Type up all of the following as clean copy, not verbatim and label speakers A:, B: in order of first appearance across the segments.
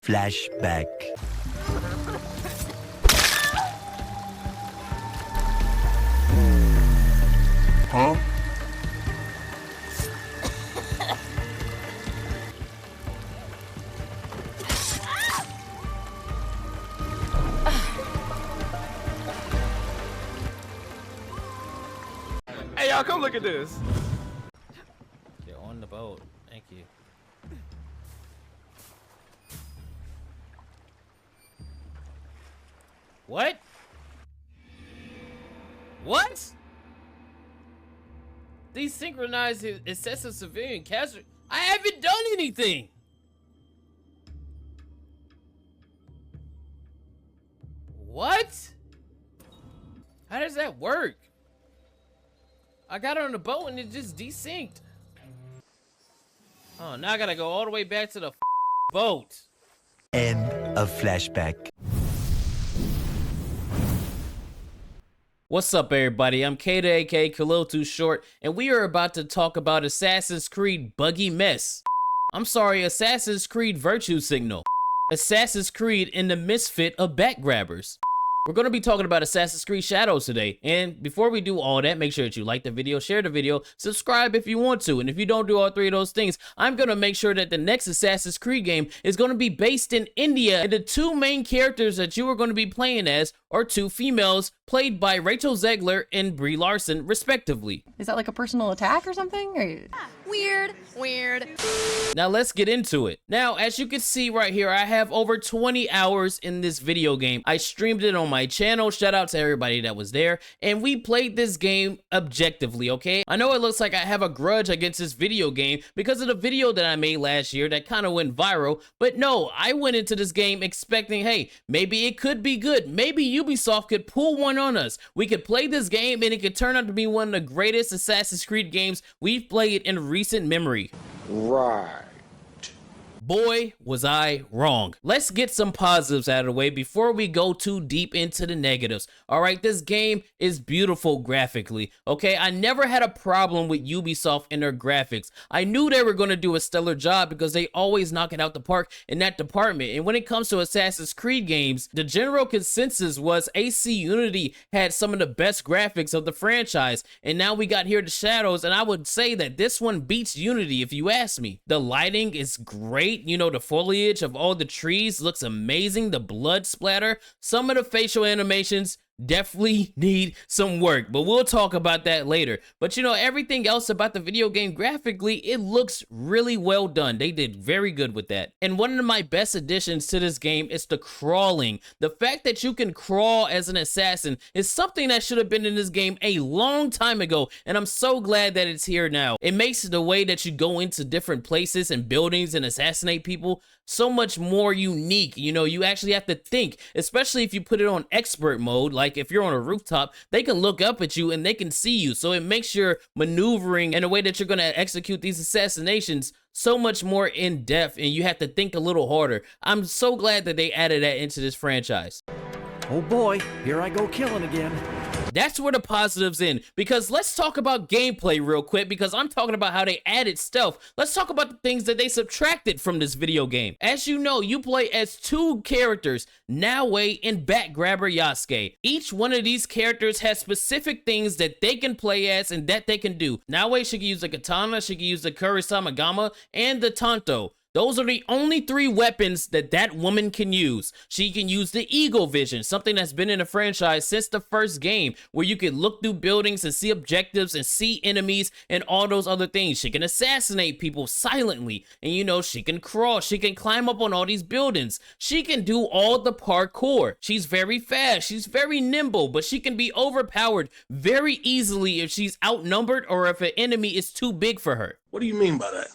A: Flashback. Huh?
B: Hey, y'all, come look at this.
C: You're on the boat. Thank you. What? What? Desynchronized excessive civilian casualty. I haven't done anything. What? How does that work? I got on the boat and it just desynced. Oh, now I gotta go all the way back to the boat.
A: End of flashback.
C: What's up, everybody? I'm Kata, aka Khalil Too Short, and we are about to talk about Assassin's Creed Buggy Mess. I'm sorry, Assassin's Creed Virtue Signal. Assassin's Creed in the misfit of back grabbers. We're going to be talking about Assassin's Creed Shadows today, and before we do all that, make sure that you like the video, share the video, subscribe if you want to, and if you don't do all three of those things, I'm going to make sure that the next Assassin's Creed game is going to be based in India, and the two main characters that you are going to be playing as are two females, played by Rachel Zegler and Brie Larson, respectively.
D: Is that like a personal attack or something? Or...
E: Weird.
C: Now let's get into it. Now, as you can see right here, I have over 20 hours in this video game. I streamed it on my channel. Shout out to everybody that was there. And we played this game objectively, okay? I know it looks like I have a grudge against this video game because of the video that I made last year that kind of went viral. But no, I went into this game expecting, hey, maybe it could be good. Maybe Ubisoft could pull one on us. We could play this game and it could turn out to be one of the greatest Assassin's Creed games we've played in recent memory.
F: Right.
C: Boy, was I wrong. Let's get some positives out of the way before we go too deep into the negatives. All right, this game is beautiful graphically, okay? I never had a problem with Ubisoft and their graphics. I knew they were going to do a stellar job because they always knock it out the park in that department. And when it comes to Assassin's Creed games, the general consensus was AC Unity had some of the best graphics of the franchise. And now we got here the Shadows, and I would say that this one beats Unity if you ask me. The lighting is great. You know, the foliage of all the trees looks amazing. The blood splatter, some of the facial animations definitely need some work, but we'll talk about that later. But you know, everything else about the video game graphically, it looks really well done. They did very good with that. And one of my best additions to this game is the crawling. The fact that you can crawl as an assassin is something that should have been in this game a long time ago, and I'm so glad that it's here now. It makes the way that you go into different places and buildings and assassinate people so much more unique. You know, you actually have to think, especially if you put it on expert mode. Like if you're on a rooftop, they can look up at you and they can see you. So it makes your maneuvering and the way that you're going to execute these assassinations so much more in depth, and you have to think a little harder. I'm so glad that they added that into this franchise.
G: Oh boy, here I go killing again.
C: That's where the positives in, because let's talk about gameplay real quick, because I'm talking about how they added stealth. Let's talk about the things that they subtracted from this video game. As you know, you play as two characters, Naue and Backgrabber Yasuke. Each one of these characters has specific things that they can play as and that they can do. Naue, she can use the katana, she can use the Kurisamagama, and the Tanto. Those are the only three weapons that that woman can use. She can use the Eagle Vision, something that's been in the franchise since the first game, where you can look through buildings and see objectives and see enemies and all those other things. She can assassinate people silently, and you know, she can crawl, she can climb up on all these buildings. She can do all the parkour. She's very fast, she's very nimble, but she can be overpowered very easily if she's outnumbered or if an enemy is too big for her.
F: What do you mean by that?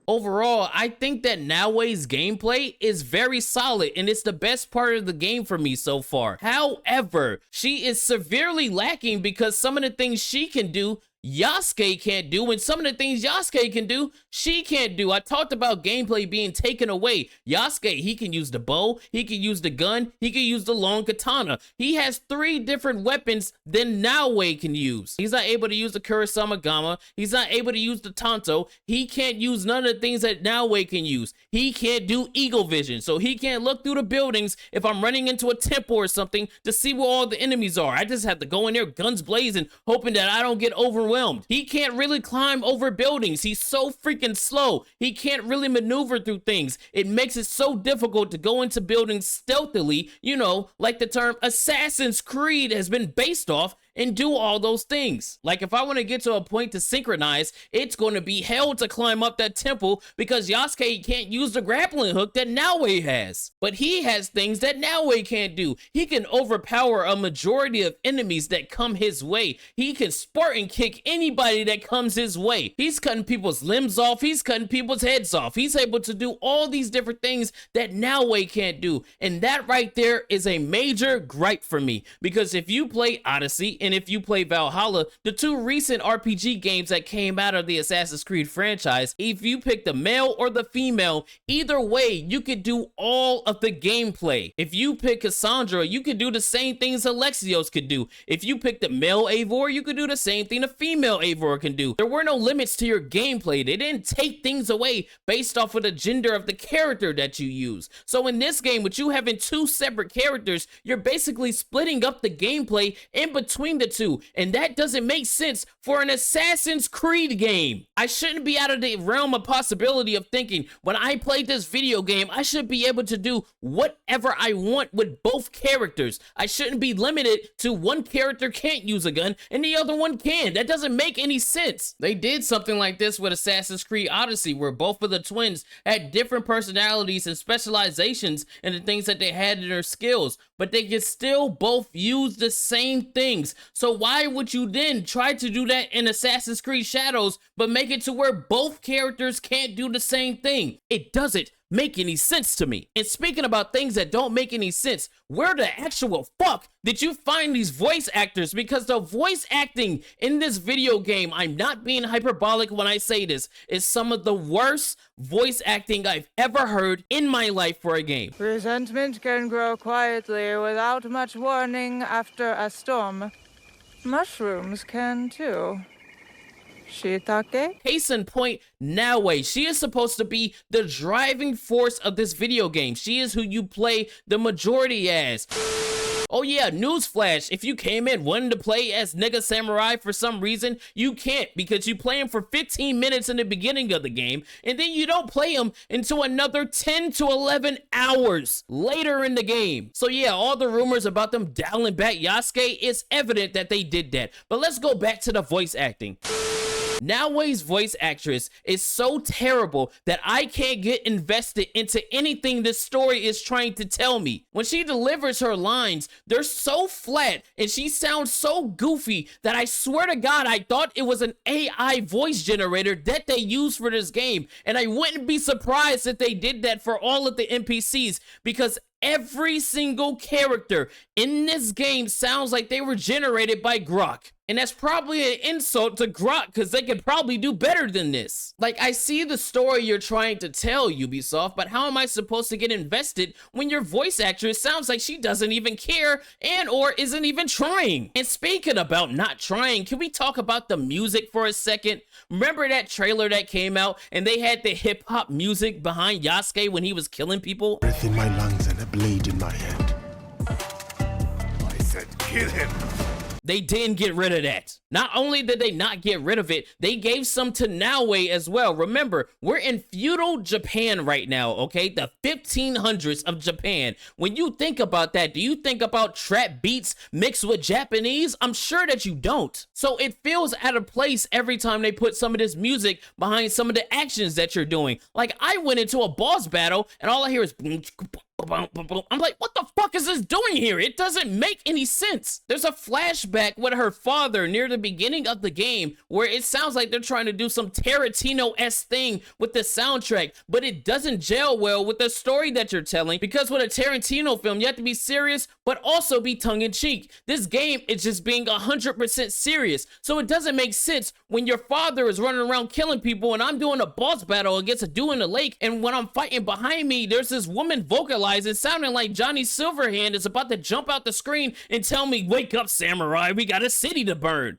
C: Overall, I think that Naue's gameplay is very solid, and it's the best part of the game for me so far. However, she is severely lacking because some of the things she can do Yasuke can't do, and some of the things Yasuke can do, she can't do. I talked about gameplay being taken away. Yasuke, he can use the bow, he can use the gun, he can use the long katana. He has 3 different weapons than Naoe can use. He's not able to use the Kurosama Gama, he's not able to use the Tanto, he can't use none of the things that Naoe can use. He can't do eagle vision, so he can't look through the buildings if I'm running into a temple or something to see where all the enemies are. I just have to go in there guns blazing, hoping that I don't get overwhelmed. He can't really climb over buildings. He's so freaking slow. He can't really maneuver through things. It makes it so difficult to go into buildings stealthily, you know, like the term Assassin's Creed has been based off, and do all those things. Like if I want to get to a point to synchronize, it's going to be hell to climb up that temple because Yasuke can't use the grappling hook that Naoe has. But he has things that Naoe can't do. He can overpower a majority of enemies that come his way. He can Spartan kick anybody that comes his way. He's cutting people's limbs off. He's cutting people's heads off. He's able to do all these different things that Naoe can't do. And that right there is a major gripe for me, because if you play Odyssey and if you play Valhalla, the 2 recent RPG games that came out of the Assassin's Creed franchise, if you pick the male or the female, either way, you could do all of the gameplay. If you pick Cassandra, you could do the same things Alexios could do. If you pick the male Eivor, you could do the same thing the female Eivor can do. There were no limits to your gameplay. They didn't take things away based off of the gender of the character that you use. So in this game, with you having 2 separate characters, you're basically splitting up the gameplay in between the 2, and that doesn't make sense for an Assassin's Creed game. I shouldn't be out of the realm of possibility of thinking when I play this video game, I should be able to do whatever I want with both characters. I shouldn't be limited to one character can't use a gun and the other one can. That doesn't make any sense. They did something like this with Assassin's Creed Odyssey, where both of the twins had different personalities and specializations in the things that they had in their skills, but they could still both use the same things. So why would you then try to do that in Assassin's Creed Shadows, but make it to where both characters can't do the same thing? It doesn't make any sense to me. And speaking about things that don't make any sense, where the actual fuck did you find these voice actors? Because the voice acting in this video game, I'm not being hyperbolic when I say this, is some of the worst voice acting I've ever heard in my life for a game.
H: Resentment can grow quietly without much warning after a storm. Mushrooms can too. Shiitake?
C: Case in point, Naoe. She is supposed to be the driving force of this video game. She is who you play the majority as. Oh yeah, newsflash, if you came in wanting to play as Nigga Samurai for some reason, you can't, because you play him for 15 minutes in the beginning of the game, and then you don't play him until another 10 to 11 hours later in the game. So yeah, all the rumors about them dialing back Yasuke, it's evident that they did that. But let's go back to the voice acting. Naoe's voice actress is so terrible that I can't get invested into anything this story is trying to tell me. When she delivers her lines, they're so flat and she sounds so goofy that I swear to God, I thought it was an AI voice generator that they used for this game. And I wouldn't be surprised if they did that for all of the NPCs, because every single character in this game sounds like they were generated by Grok. And that's probably an insult to Grok, because they could probably do better than this. Like, I see the story you're trying to tell, Ubisoft, but how am I supposed to get invested when your voice actress sounds like she doesn't even care and or isn't even trying? And speaking about not trying, can we talk about the music for a second? Remember that trailer that came out and they had the hip hop music behind Yasuke when he was killing people?
F: Breath in my lungs and a blade in my head. I said kill him.
C: They didn't get rid of that. Not only did they not get rid of it, they gave some to Naoe as well. Remember, we're in feudal Japan right now, okay? The 1500s of Japan. When you think about that, do you think about trap beats mixed with Japanese? I'm sure that you don't. So it feels out of place every time they put some of this music behind some of the actions that you're doing. Like, I went into a boss battle and all I hear is I'm like, what the fuck is this doing here? It doesn't make any sense. There's a flashback with her father near the beginning of the game where it sounds like they're trying to do some Tarantino-esque thing with the soundtrack, but it doesn't gel well with the story that you're telling, because with a Tarantino film, you have to be serious, but also be tongue-in-cheek. This game is just being 100% serious, so it doesn't make sense when your father is running around killing people and I'm doing a boss battle against a dude in the lake, and when I'm fighting behind me, there's this woman vocalizing, sounding like Johnny Silverhand is about to jump out the screen and tell me, wake up, samurai, we got a city to burn.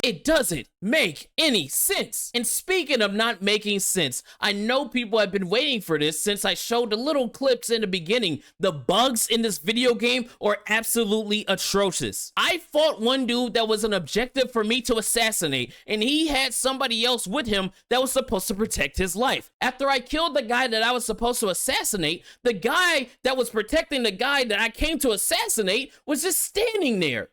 C: It doesn't make any sense. And speaking of not making sense, I know people have been waiting for this since I showed the little clips in the beginning. The bugs in this video game are absolutely atrocious. I fought one dude that was an objective for me to assassinate, and he had somebody else with him that was supposed to protect his life. After I killed the guy that I was supposed to assassinate, the guy that was protecting the guy that I came to assassinate was just standing there.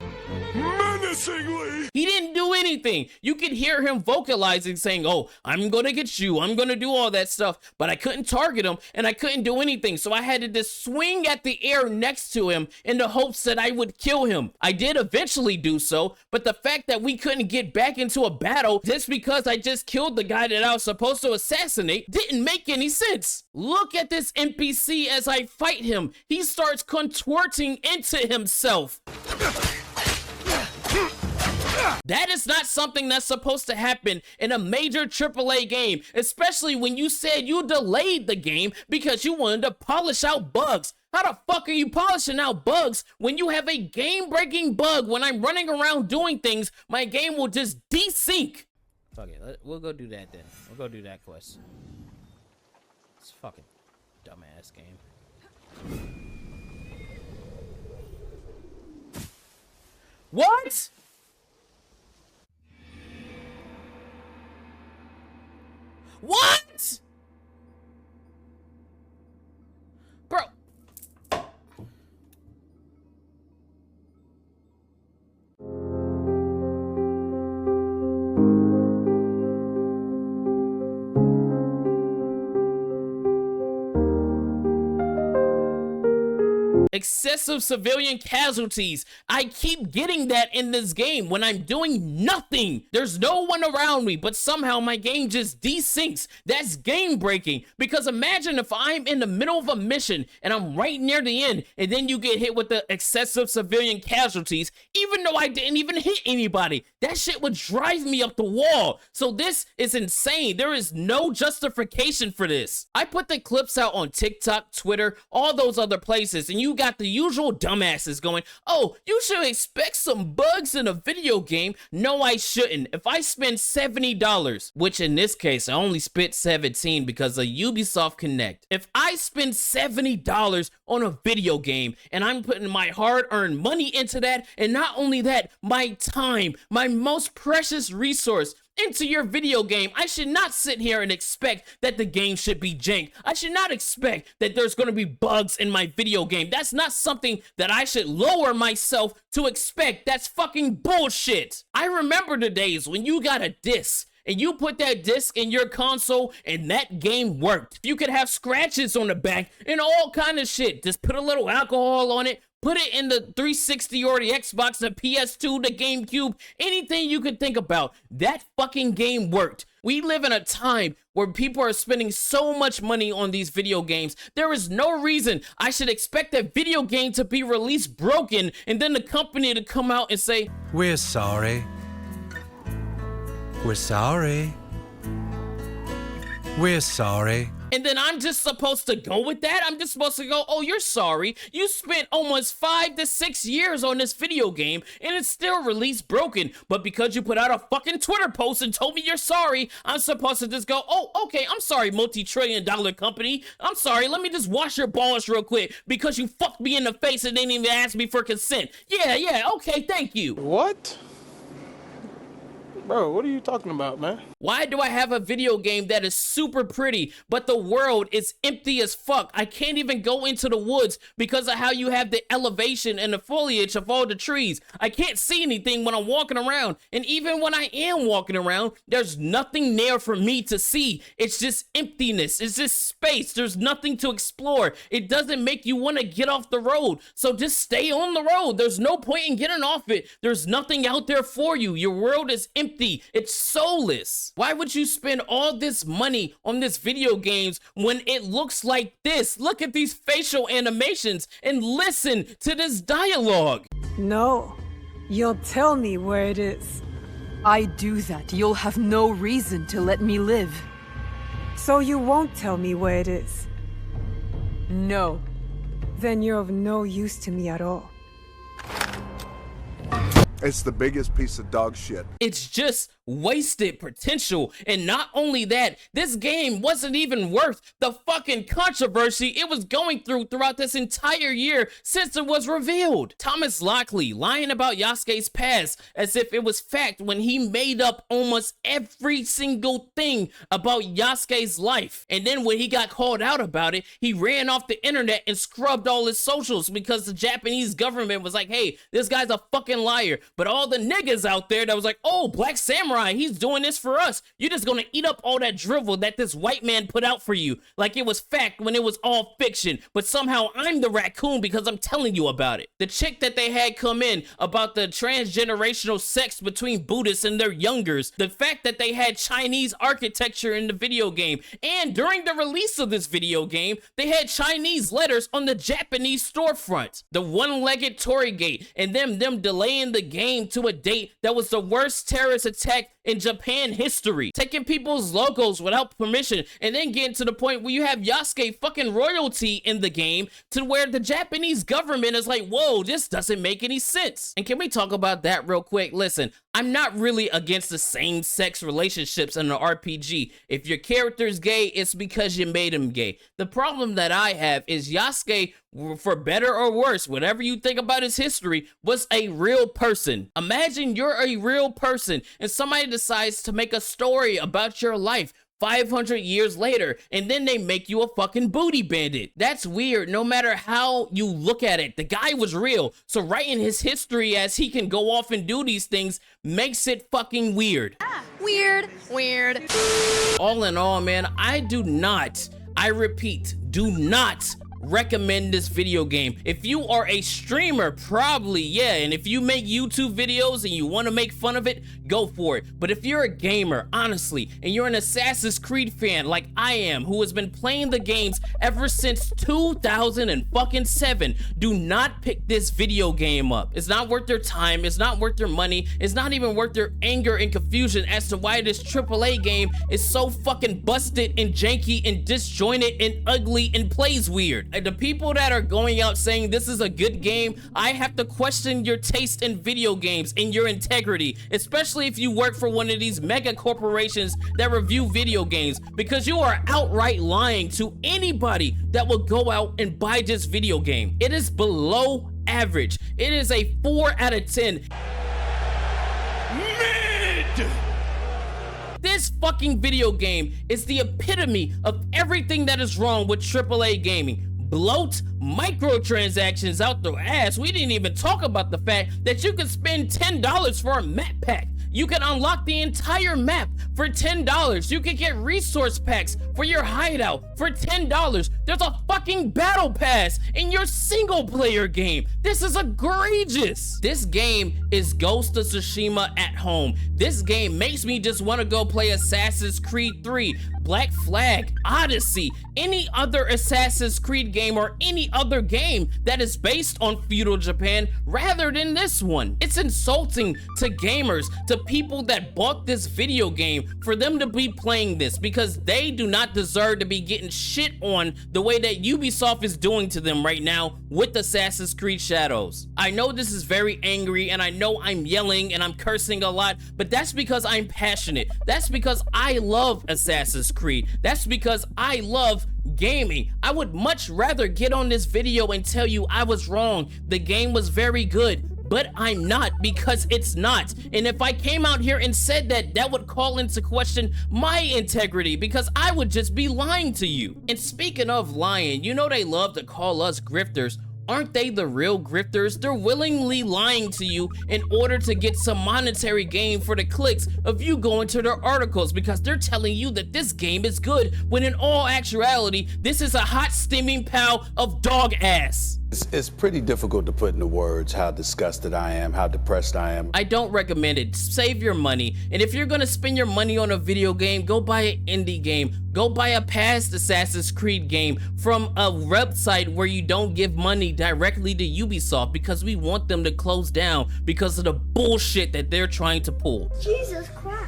F: Menacingly!
C: He didn't do anything. You could hear him vocalizing, saying, oh, I'm gonna get you, I'm gonna do all that stuff, but I couldn't target him and I couldn't do anything, so I had to just swing at the air next to him in the hopes that I would kill him. I did eventually do so, but the fact that we couldn't get back into a battle just because I just killed the guy that I was supposed to assassinate didn't make any sense. Look at this NPC as I fight him. He starts contorting into himself. That is not something that's supposed to happen in a major AAA game, especially when you said you delayed the game because you wanted to polish out bugs. How the fuck are you polishing out bugs when you have a game-breaking bug? When I'm running around doing things, my game will just desync. Fuck it, we'll go do that then. We'll go do that quest. It's a fucking dumbass game. What? What? Bro. Excessive civilian casualties. I keep getting that in this game when I'm doing nothing. There's no one around me, but somehow my game just desyncs. That's game breaking, because imagine if I'm in the middle of a mission and I'm right near the end and then you get hit with the excessive civilian casualties, even though I didn't even hit anybody. That shit would drive me up the wall. So this is insane. There is no justification for this. I put the clips out on TikTok, Twitter, all those other places, and you got the usual dumbasses going, oh, you should expect some bugs in a video game. No, I shouldn't. If I spend $70, which in this case I only spent $17 because of Ubisoft Connect. If I spend $70 on a video game and I'm putting my hard-earned money into that, and not only that, my time, my most precious resource, into your video game, I should not sit here and expect that the game should be jank. I should not expect that there's going to be bugs in my video game. That's not something that I should lower myself to expect. That's fucking bullshit. I remember the days when you got a disc and you put that disc in your console and that game worked. You could have scratches on the back and all kind of shit. Just put a little alcohol on it, put it in the 360 or the Xbox, the PS2, the GameCube, anything you could think about. That fucking game worked. We live in a time where people are spending so much money on these video games. There is no reason I should expect that video game to be released broken and then the company to come out and say,
A: We're sorry. We're sorry. We're sorry.
C: and then I'm just supposed to go with that? I'm just supposed to go, oh, you're sorry. You spent almost 5 to 6 years on this video game, and it's still released broken. But because you put out a fucking Twitter post and told me you're sorry, I'm supposed to just go, oh, okay, I'm sorry, multi-trillion-dollar company. I'm sorry, let me just wash your balls real quick because you fucked me in the face and didn't even ask me for consent. Yeah, okay, thank you.
B: What? Bro, what are you talking about, man?
C: Why do I have a video game that is super pretty, but the world is empty as fuck? I can't even go into the woods because of how you have the elevation and the foliage of all the trees. I can't see anything when I'm walking around. And even when I am walking around, there's nothing there for me to see. It's just emptiness. It's just space. There's nothing to explore. It doesn't make you want to get off the road. So just stay on the road. There's no point in getting off it. There's nothing out there for you. Your world is empty. It's soulless. Why would you spend all this money on this video games when it looks like this? Look at these facial animations and listen to this dialogue.
I: No, you'll tell me where it is.
J: I do that, you'll have no reason to let me live.
I: So you won't tell me where it is?
J: No.
I: Then you're of no use to me at all.
F: It's the biggest piece of dog shit.
C: It's just wasted potential. And not only that, this game wasn't even worth the fucking controversy it was going throughout this entire year since it was revealed. Thomas Lockley lying about Yasuke's past as if it was fact when he made up almost every single thing about Yasuke's life. And then when he got called out about it, he ran off the internet and scrubbed all his socials because the Japanese government was like, hey, this guy's a fucking liar. But all the niggas out there that was like, oh, Black Samurai, he's doing this for us. You're just gonna eat up all that drivel that this white man put out for you like it was fact when it was all fiction. But somehow I'm the raccoon because I'm telling you about it. The chick that they had come in about the transgenerational sex between Buddhists and their youngers. The fact that they had Chinese architecture in the video game. And during the release of this video game, they had Chinese letters on the Japanese storefront. The one-legged Tory gate and them delaying the game to a date that was the worst terrorist attack in Japan history. Taking people's logos without permission and then getting to the point where you have Yasuke fucking royalty in the game to where the Japanese government is like, whoa, this doesn't make any sense. And can we talk about that real quick? Listen, I'm not really against the same-sex relationships in an RPG. If your character is gay, it's because you made him gay. The problem that I have is Yasuke, for better or worse, whatever you think about his history, was a real person. Imagine you're a real person and somebody decides to make a story about your life 500 years later, and then they make you a fucking booty bandit. That's weird no matter how you look at it. The guy was real, so writing his history as he can go off and do these things makes it fucking weird.
E: Weird.
C: All in all, man, I repeat, do not recommend this video game. If you are a streamer, probably, yeah, and if you make YouTube videos and you want to make fun of it, go for it. But if you're a gamer, honestly, and you're an Assassin's Creed fan like I am, who has been playing the games ever since 2007, do not pick this video game up. It's not worth their time, it's not worth their money, it's not even worth their anger and confusion as to why this AAA game is so fucking busted and janky and disjointed and ugly and plays weird. The people that are going out saying this is a good game, I have to question your taste in video games and your integrity, especially if you work for one of these mega corporations that review video games, because you are outright lying to anybody that will go out and buy this video game. It is below average. It is a 4 out of 10. Mid! This fucking video game is the epitome of everything that is wrong with AAA gaming. Bloat, microtransactions out the ass. We didn't even talk about the fact that you can spend $10 for a map pack. You can unlock the entire map for $10. You can get resource packs for your hideout for $10. There's a fucking battle pass in your single player game. This is egregious. This game is Ghost of Tsushima at home. This game makes me just want to go play Assassin's Creed 3, Black Flag, Odyssey, any other Assassin's Creed game or any other game that is based on feudal Japan rather than this one. It's insulting to gamers, to people that bought this video game, for them to be playing this because they do not deserve to be getting shit on the way that Ubisoft is doing to them right now with Assassin's Creed Shadows. I know this is very angry and I know I'm yelling and I'm cursing a lot, but that's because I'm passionate. That's because I love Assassin's Creed. That's because I love gaming. I would much rather get on this video and tell you I was wrong. The game was very good, but I'm not, because it's not. And if I came out here and said that, that would call into question my integrity, because I would just be lying to you. And speaking of lying, you know they love to call us grifters. Aren't they the real grifters? They're willingly lying to you in order to get some monetary gain for the clicks of you going to their articles, because they're telling you that this game is good, when in all actuality, this is a hot steaming pile of dog ass.
K: It's pretty difficult to put into words how disgusted I am, how depressed I am.
C: I don't recommend it. Save your money. And if you're gonna spend your money on a video game, go buy an indie game. Go buy a past Assassin's Creed game from a website where you don't give money directly to Ubisoft, because we want them to close down because of the bullshit that they're trying to pull.
E: Jesus Christ.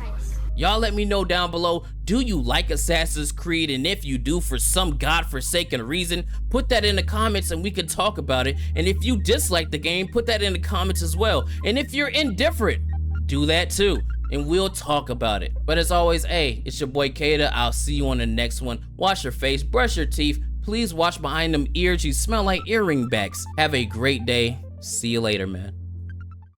C: Y'all let me know down below, do you like Assassin's Creed? And if you do, for some godforsaken reason, put that in the comments and we can talk about it. And if you dislike the game, put that in the comments as well. And if you're indifferent, do that too, and we'll talk about it. But as always, hey, it's your boy Kata. I'll see you on the next one. Wash your face, brush your teeth. Please wash behind them ears. You smell like earring backs. Have a great day. See you later, man.